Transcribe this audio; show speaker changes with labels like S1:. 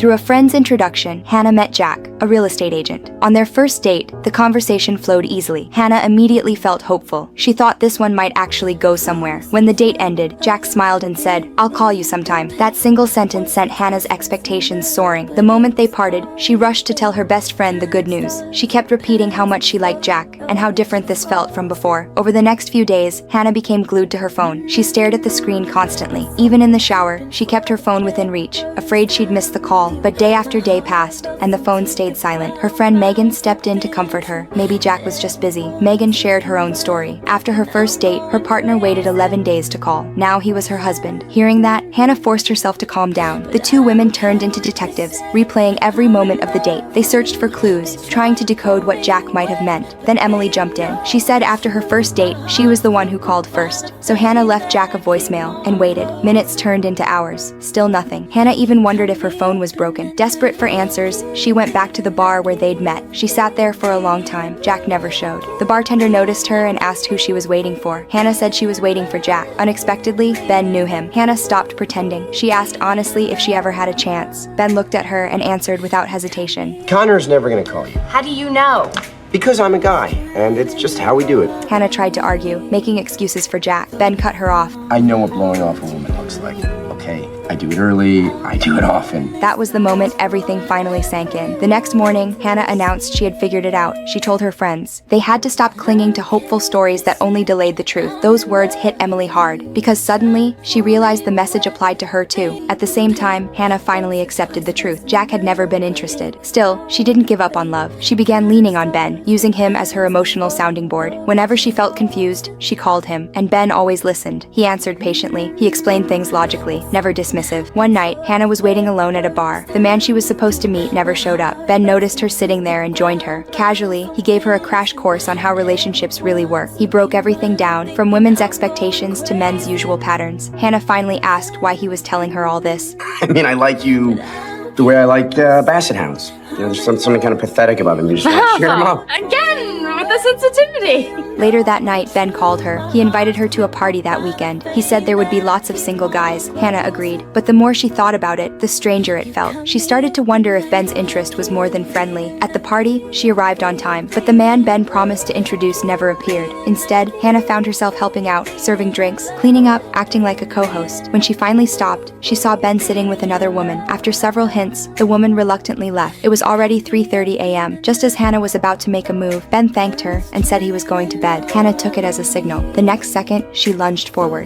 S1: Through a friend's introduction, Hannah met Jack, a real estate agent. On their first date, the conversation flowed easily. Hannah immediately felt hopeful. She thought this one might actually go somewhere. When the date ended, Jack smiled and said, "I'll call you sometime." That single sentence sent Hannah's expectations soaring. The moment they parted, she rushed to tell her best friend the good news. She kept repeating how much she liked Jack, and how different this felt from before. Over the next few days, Hannah became glued to her phone. She stared at the screen constantly. Even in the shower, she kept her phone within reach, afraid she'd miss the call. But day after day passed, and the phone stayed silent. Her friend Megan stepped in to comfort her. Maybe Jack was just busy. Megan shared her own story. After her first date, her partner waited 11 days to call. Now he was her husband. Hearing that, Hannah forced herself to calm down. The two women turned into detectives, replaying every moment of the date. They searched for clues, trying to decode what Jack might have meant. Then Emily jumped in. She said after her first date, she was the one who called first. So Hannah left Jack a voicemail and waited. Minutes turned into hours. Still nothing. Hannah even wondered if her phone was broken. Desperate for answers, she went back to the bar where they'd met. She sat there for a long time. Jack never showed. The bartender noticed her and asked who she was waiting for. Hannah said she was waiting for Jack. Unexpectedly, Ben knew him. Hannah stopped pretending. She asked honestly if she ever had a chance. Ben looked at her and answered without hesitation.
S2: Connor's never gonna call you.
S3: How do you know?
S2: Because I'm a guy, and it's just how we do it.
S1: Hannah tried to argue, making excuses for Jack. Ben cut her off.
S2: I know what blowing off a woman looks like. Okay, I do it early, I do it often.
S1: That was the moment everything finally sank in. The next morning, Hannah announced she had figured it out. She told her friends. They had to stop clinging to hopeful stories that only delayed the truth. Those words hit Emily hard, because suddenly, she realized the message applied to her too. At the same time, Hannah finally accepted the truth. Jack had never been interested. Still, she didn't give up on love. She began leaning on Ben, using him as her emotional sounding board. Whenever she felt confused, she called him, and Ben always listened. He answered patiently. He explained things logically, never dismissive. One night, Hannah was waiting alone at a bar. The man she was supposed to meet never showed up. Ben noticed her sitting there and joined her. Casually, he gave her a crash course on how relationships really work. He broke everything down, from women's expectations to men's usual patterns. Hannah finally asked why he was telling her all this.
S2: I mean, I like you the way I like basset hounds. You know, there's something kind of pathetic about them. You just want to cheer them up.
S3: Again, with the sensitivity.
S1: Later that night, Ben called her. He invited her to a party that weekend. He said there would be lots of single guys. Hannah agreed. But the more she thought about it, the stranger it felt. She started to wonder if Ben's interest was more than friendly. At the party, she arrived on time, but the man Ben promised to introduce never appeared. Instead, Hannah found herself helping out, serving drinks, cleaning up, acting like a co-host. When she finally stopped, she saw Ben sitting with another woman. After several hints, the woman reluctantly left. It was already 3:30 a.m. Just as Hannah was about to make a move, Ben thanked her and said he was going to bed. Hannah took it as a signal. The next second, she lunged forward.